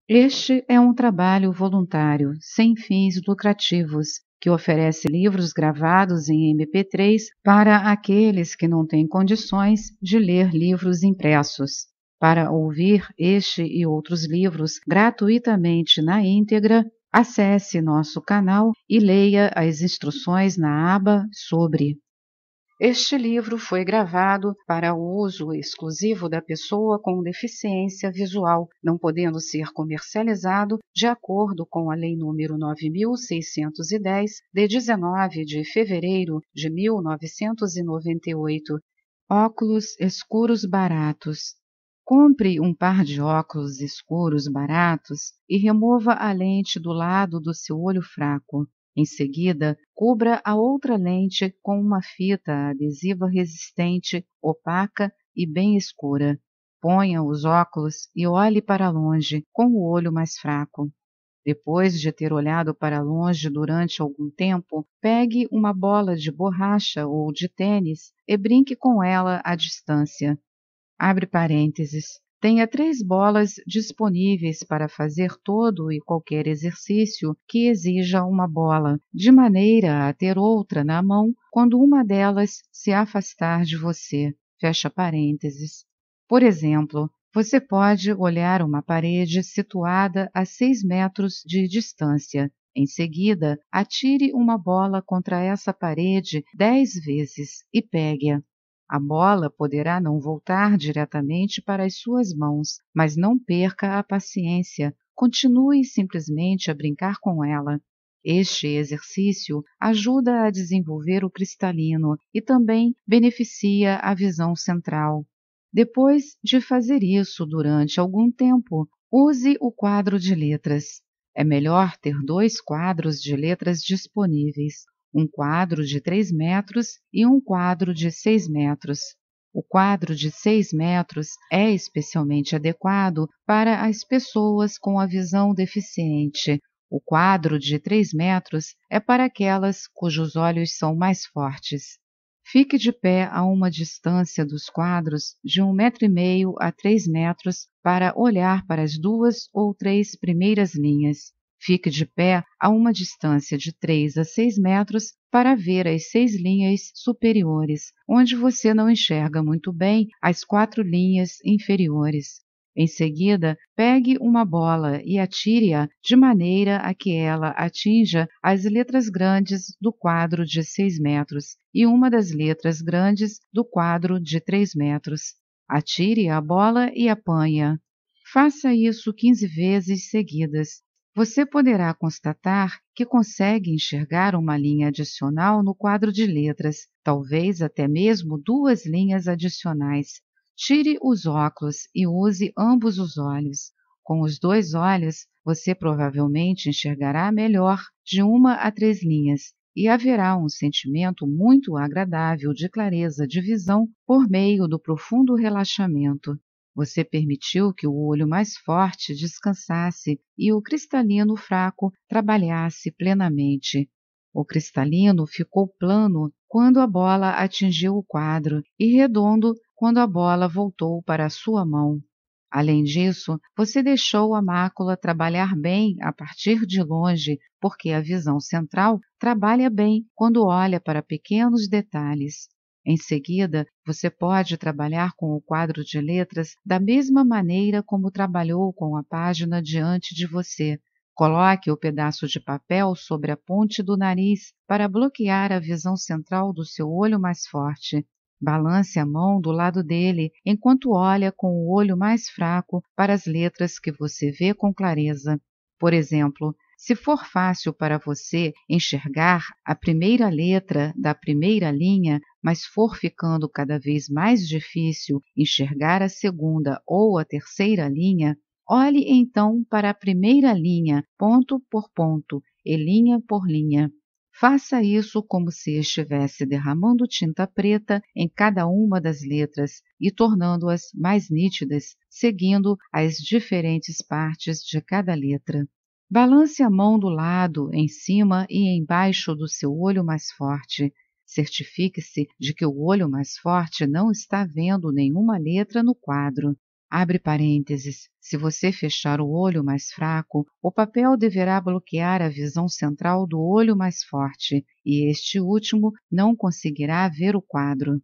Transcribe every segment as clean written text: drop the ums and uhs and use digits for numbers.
Este é um trabalho voluntário, sem fins lucrativos, que oferece livros gravados em MP3 para aqueles que não têm condições de ler livros impressos. Para ouvir este e outros livros gratuitamente na íntegra, acesse nosso canal e leia as instruções na aba Sobre. Este livro foi gravado para o uso exclusivo da pessoa com deficiência visual, não podendo ser comercializado de acordo com a Lei nº 9.610, de 19 de fevereiro de 1998. Óculos escuros baratos. Compre um par de óculos escuros baratos e remova a lente do lado do seu olho fraco. Em seguida, cubra a outra lente com uma fita adesiva resistente, opaca e bem escura. Ponha os óculos e olhe para longe com o olho mais fraco. Depois de ter olhado para longe durante algum tempo, pegue uma bola de borracha ou de tênis e brinque com ela à distância. Abre parênteses. Tenha 3 bolas disponíveis para fazer todo e qualquer exercício que exija uma bola, de maneira a ter outra na mão quando uma delas se afastar de você. Fecha parênteses. Por exemplo, você pode olhar uma parede situada a 6 metros de distância. Em seguida, atire uma bola contra essa parede 10 vezes e pegue-a. A bola poderá não voltar diretamente para as suas mãos, mas não perca a paciência. Continue simplesmente a brincar com ela. Este exercício ajuda a desenvolver o cristalino e também beneficia a visão central. Depois de fazer isso durante algum tempo, use o quadro de letras. É melhor ter 2 quadros de letras disponíveis, um quadro de 3 metros e um quadro de 6 metros. O quadro de 6 metros é especialmente adequado para as pessoas com a visão deficiente. O quadro de 3 metros é para aquelas cujos olhos são mais fortes. Fique de pé a uma distância dos quadros de 1,5 m a 3 metros para olhar para as 2 ou 3 primeiras linhas. Fique de pé a uma distância de 3 a 6 metros para ver as 6 linhas superiores, onde você não enxerga muito bem as 4 linhas inferiores. Em seguida, pegue uma bola e atire-a de maneira a que ela atinja as letras grandes do quadro de 6 metros e uma das letras grandes do quadro de 3 metros. Atire a bola e apanhe-a. Faça isso 15 vezes seguidas. Você poderá constatar que consegue enxergar uma linha adicional no quadro de letras, talvez até mesmo 2 linhas adicionais. Tire os óculos e use ambos os olhos. Com os 2 olhos, você provavelmente enxergará melhor de 1 a 3 linhas e haverá um sentimento muito agradável de clareza de visão por meio do profundo relaxamento. Você permitiu que o olho mais forte descansasse e o cristalino fraco trabalhasse plenamente. O cristalino ficou plano quando a bola atingiu o quadro e redondo quando a bola voltou para a sua mão. Além disso, você deixou a mácula trabalhar bem a partir de longe, porque a visão central trabalha bem quando olha para pequenos detalhes. Em seguida, você pode trabalhar com o quadro de letras da mesma maneira como trabalhou com a página diante de você. Coloque o pedaço de papel sobre a ponte do nariz para bloquear a visão central do seu olho mais forte. Balance a mão do lado dele enquanto olha com o olho mais fraco para as letras que você vê com clareza. Por exemplo, se for fácil para você enxergar a primeira letra da primeira linha, mas for ficando cada vez mais difícil enxergar a segunda ou a terceira linha, olhe então para a primeira linha, ponto por ponto e linha por linha. Faça isso como se estivesse derramando tinta preta em cada uma das letras e tornando-as mais nítidas, seguindo as diferentes partes de cada letra. Balance a mão do lado, em cima e embaixo do seu olho mais forte. Certifique-se de que o olho mais forte não está vendo nenhuma letra no quadro. Abre parênteses. Se você fechar o olho mais fraco, o papel deverá bloquear a visão central do olho mais forte, e este último não conseguirá ver o quadro.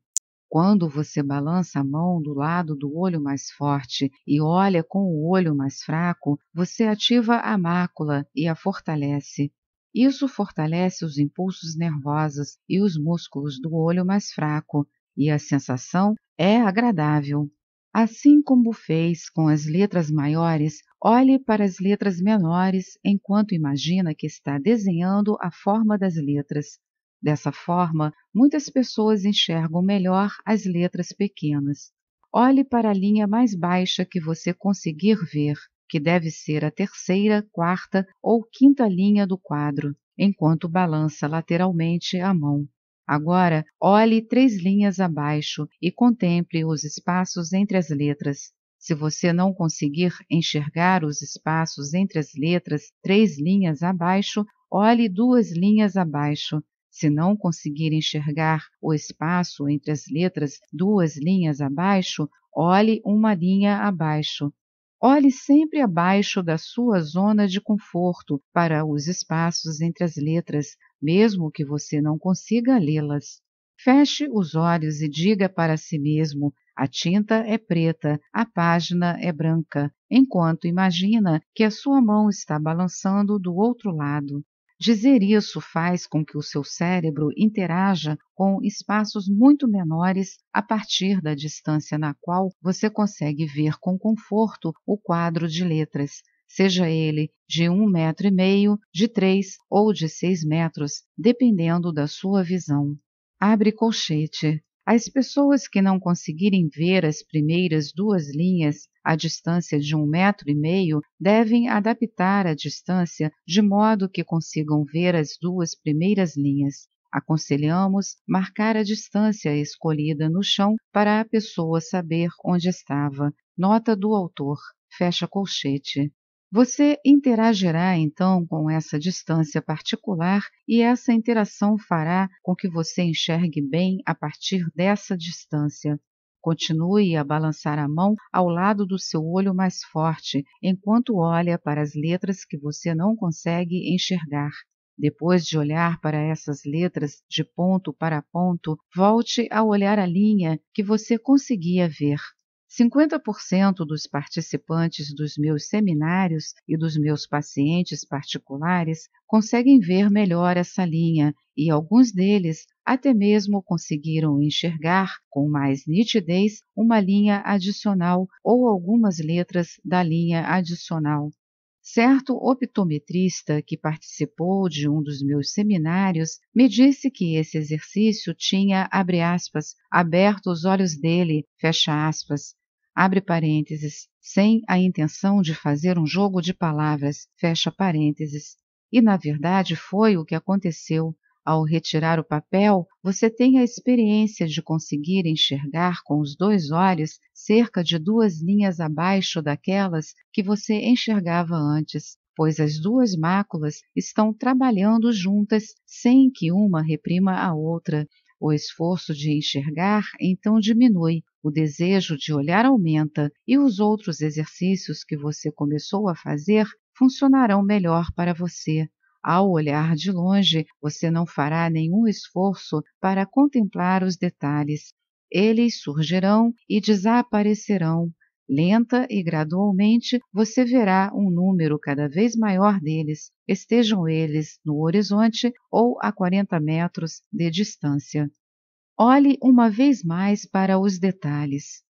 Quando você balança a mão do lado do olho mais forte e olha com o olho mais fraco, você ativa a mácula e a fortalece. Isso fortalece os impulsos nervosos e os músculos do olho mais fraco, e a sensação é agradável. Assim como fez com as letras maiores, olhe para as letras menores enquanto imagina que está desenhando a forma das letras. Dessa forma, muitas pessoas enxergam melhor as letras pequenas. Olhe para a linha mais baixa que você conseguir ver, que deve ser a terceira, quarta ou quinta linha do quadro, enquanto balança lateralmente a mão. Agora, olhe 3 linhas abaixo e contemple os espaços entre as letras. Se você não conseguir enxergar os espaços entre as letras 3 linhas abaixo, olhe 2 linhas abaixo. Se não conseguir enxergar o espaço entre as letras 2 linhas abaixo, olhe 1 linha abaixo. Olhe sempre abaixo da sua zona de conforto para os espaços entre as letras, mesmo que você não consiga lê-las. Feche os olhos e diga para si mesmo: a tinta é preta, a página é branca, enquanto imagina que a sua mão está balançando do outro lado. Dizer isso faz com que o seu cérebro interaja com espaços muito menores a partir da distância na qual você consegue ver com conforto o quadro de letras, seja ele de 1,5 metros, de 3 ou de 6 metros, dependendo da sua visão. Abre colchete. As pessoas que não conseguirem ver as primeiras 2 linhas à distância de 1,5 metros devem adaptar a distância de modo que consigam ver as 2 primeiras linhas. Aconselhamos marcar a distância escolhida no chão para a pessoa saber onde estava. Nota do autor. Fecha colchete. Você interagirá então com essa distância particular e essa interação fará com que você enxergue bem a partir dessa distância. Continue a balançar a mão ao lado do seu olho mais forte, enquanto olha para as letras que você não consegue enxergar. Depois de olhar para essas letras de ponto para ponto, volte a olhar a linha que você conseguia ver. 50% dos participantes dos meus seminários e dos meus pacientes particulares conseguem ver melhor essa linha e alguns deles até mesmo conseguiram enxergar com mais nitidez uma linha adicional ou algumas letras da linha adicional. Certo optometrista que participou de um dos meus seminários me disse que esse exercício tinha, abre aspas, aberto os olhos dele, fecha aspas, abre parênteses, sem a intenção de fazer um jogo de palavras, fecha parênteses. E, na verdade, foi o que aconteceu. Ao retirar o papel, você tem a experiência de conseguir enxergar com os 2 olhos cerca de 2 linhas abaixo daquelas que você enxergava antes, pois as 2 máculas estão trabalhando juntas sem que uma reprima a outra. O esforço de enxergar então diminui, o desejo de olhar aumenta e os outros exercícios que você começou a fazer funcionarão melhor para você. Ao olhar de longe, você não fará nenhum esforço para contemplar os detalhes. Eles surgirão e desaparecerão. Lenta e gradualmente, você verá um número cada vez maior deles, estejam eles no horizonte ou a 40 metros de distância. Olhe uma vez mais para os detalhes.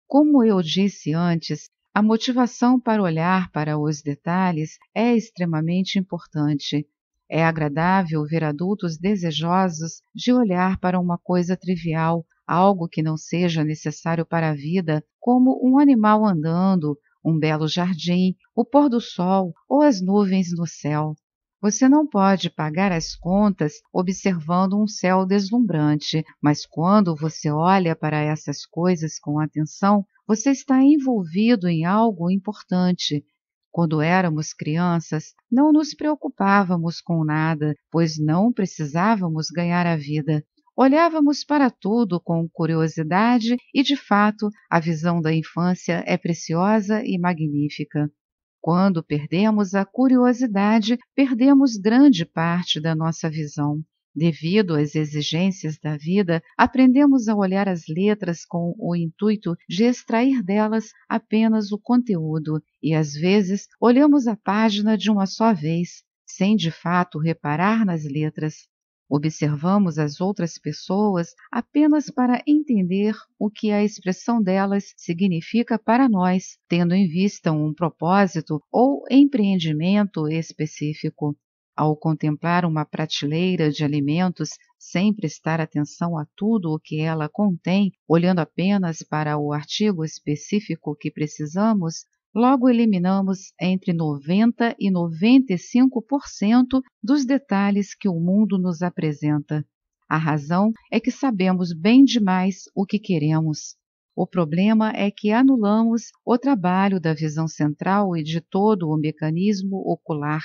Como eu disse antes, a motivação para olhar para os detalhes é extremamente importante. É agradável ver adultos desejosos de olhar para uma coisa trivial, algo que não seja necessário para a vida, como um animal andando, um belo jardim, o pôr do sol ou as nuvens no céu. Você não pode pagar as contas observando um céu deslumbrante, mas quando você olha para essas coisas com atenção, você está envolvido em algo importante. Quando éramos crianças, não nos preocupávamos com nada, pois não precisávamos ganhar a vida. Olhávamos para tudo com curiosidade e, de fato, a visão da infância é preciosa e magnífica. Quando perdemos a curiosidade, perdemos grande parte da nossa visão. Devido às exigências da vida, aprendemos a olhar as letras com o intuito de extrair delas apenas o conteúdo e, às vezes, olhamos a página de uma só vez, sem de fato reparar nas letras. Observamos as outras pessoas apenas para entender o que a expressão delas significa para nós, tendo em vista um propósito ou empreendimento específico. Ao contemplar uma prateleira de alimentos sem prestar atenção a tudo o que ela contém, olhando apenas para o artigo específico que precisamos, logo eliminamos entre 90% e 95% dos detalhes que o mundo nos apresenta. A razão é que sabemos bem demais o que queremos. O problema é que anulamos o trabalho da visão central e de todo o mecanismo ocular.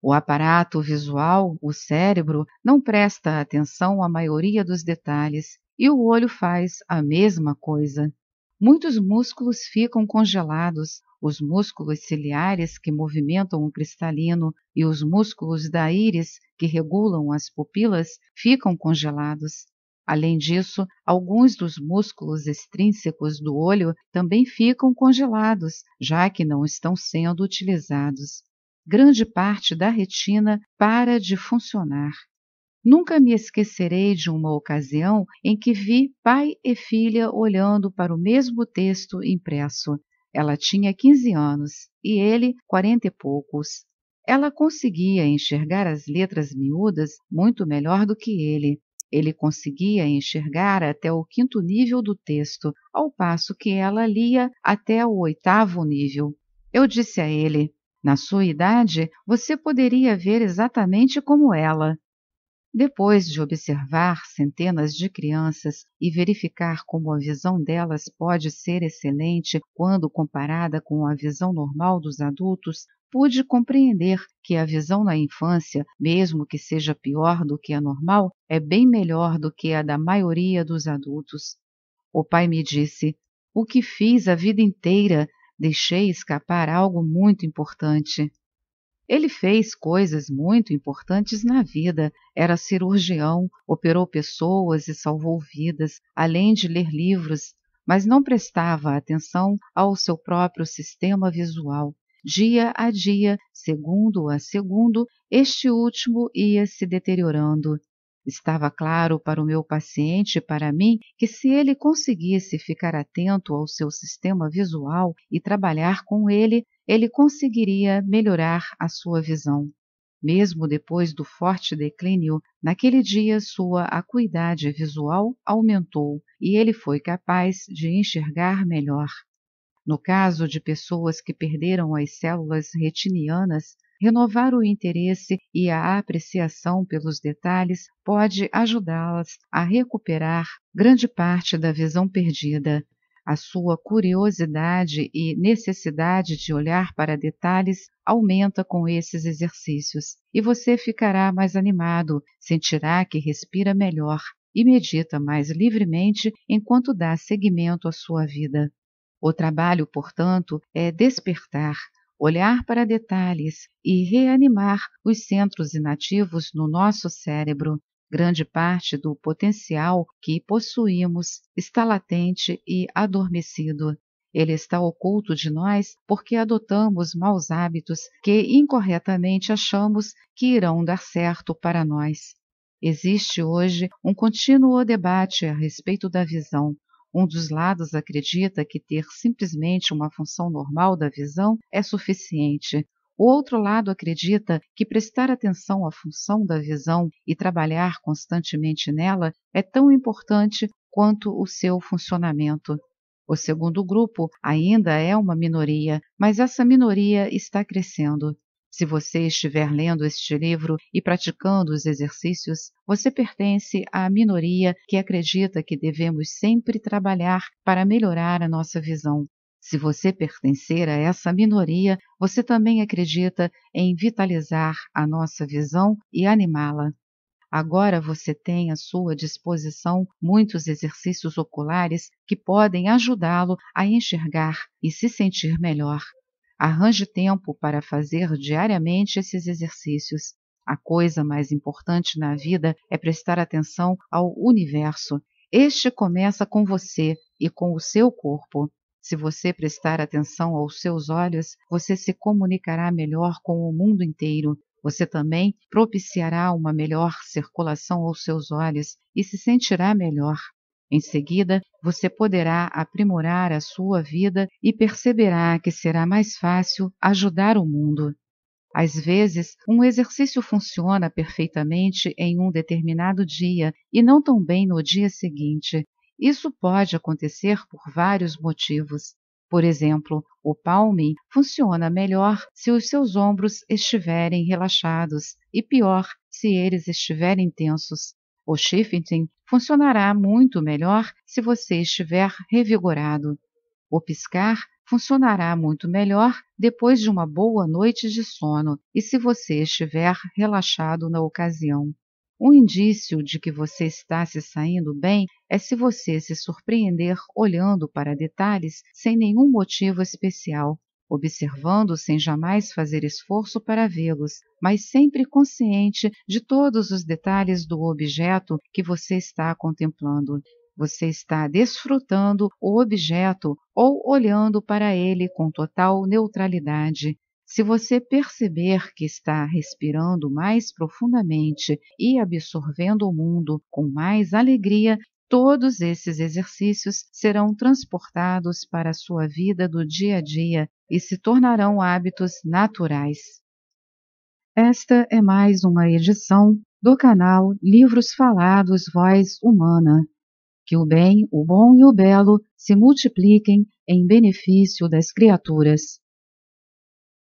O aparato visual, o cérebro, não presta atenção à maioria dos detalhes e o olho faz a mesma coisa. Muitos músculos ficam congelados, os músculos ciliares que movimentam o cristalino e os músculos da íris que regulam as pupilas ficam congelados. Além disso, alguns dos músculos extrínsecos do olho também ficam congelados, já que não estão sendo utilizados. Grande parte da retina para de funcionar. Nunca me esquecerei de uma ocasião em que vi pai e filha olhando para o mesmo texto impresso. Ela tinha 15 anos e ele 40 e poucos. Ela conseguia enxergar as letras miúdas muito melhor do que ele. Ele conseguia enxergar até o 5º nível do texto, ao passo que ela lia até o 8º nível. Eu disse a ele: na sua idade, você poderia ver exatamente como ela. Depois de observar centenas de crianças e verificar como a visão delas pode ser excelente quando comparada com a visão normal dos adultos, pude compreender que a visão na infância, mesmo que seja pior do que a normal, é bem melhor do que a da maioria dos adultos. O pai me disse: o que fiz a vida inteira? Deixei escapar algo muito importante. Ele fez coisas muito importantes na vida. Era cirurgião, operou pessoas e salvou vidas, além de ler livros, mas não prestava atenção ao seu próprio sistema visual. Dia a dia, segundo a segundo, este último ia se deteriorando. Estava claro para o meu paciente e para mim que se ele conseguisse ficar atento ao seu sistema visual e trabalhar com ele conseguiria melhorar a sua visão. Mesmo depois do forte declínio, naquele dia sua acuidade visual aumentou e ele foi capaz de enxergar melhor. No caso de pessoas que perderam as células retinianas, renovar o interesse e a apreciação pelos detalhes pode ajudá-las a recuperar grande parte da visão perdida. A sua curiosidade e necessidade de olhar para detalhes aumenta com esses exercícios e você ficará mais animado, sentirá que respira melhor e medita mais livremente enquanto dá seguimento à sua vida. O trabalho, portanto, é despertar, olhar para detalhes e reanimar os centros inativos no nosso cérebro. Grande parte do potencial que possuímos está latente e adormecido. Ele está oculto de nós porque adotamos maus hábitos que incorretamente achamos que irão dar certo para nós. Existe hoje um contínuo debate a respeito da visão. Um dos lados acredita que ter simplesmente uma função normal da visão é suficiente. O outro lado acredita que prestar atenção à função da visão e trabalhar constantemente nela é tão importante quanto o seu funcionamento. O segundo grupo ainda é uma minoria, mas essa minoria está crescendo. Se você estiver lendo este livro e praticando os exercícios, você pertence à minoria que acredita que devemos sempre trabalhar para melhorar a nossa visão. Se você pertencer a essa minoria, você também acredita em vitalizar a nossa visão e animá-la. Agora você tem à sua disposição muitos exercícios oculares que podem ajudá-lo a enxergar e se sentir melhor. Arranje tempo para fazer diariamente esses exercícios. A coisa mais importante na vida é prestar atenção ao universo. Este começa com você e com o seu corpo. Se você prestar atenção aos seus olhos, você se comunicará melhor com o mundo inteiro. Você também propiciará uma melhor circulação aos seus olhos e se sentirá melhor. Em seguida, você poderá aprimorar a sua vida e perceberá que será mais fácil ajudar o mundo. Às vezes, um exercício funciona perfeitamente em um determinado dia e não tão bem no dia seguinte. Isso pode acontecer por vários motivos. Por exemplo, o palming funciona melhor se os seus ombros estiverem relaxados e pior se eles estiverem tensos. O shifting funcionará muito melhor se você estiver revigorado. O piscar funcionará muito melhor depois de uma boa noite de sono e se você estiver relaxado na ocasião. Um indício de que você está se saindo bem é se você se surpreender olhando para detalhes sem nenhum motivo especial, observando sem jamais fazer esforço para vê-los, mas sempre consciente de todos os detalhes do objeto que você está contemplando. Você está desfrutando o objeto ou olhando para ele com total neutralidade. Se você perceber que está respirando mais profundamente e absorvendo o mundo com mais alegria, todos esses exercícios serão transportados para a sua vida do dia a dia e se tornarão hábitos naturais. Esta é mais uma edição do canal Livros Falados Voz Humana. Que o bem, o bom e o belo se multipliquem em benefício das criaturas.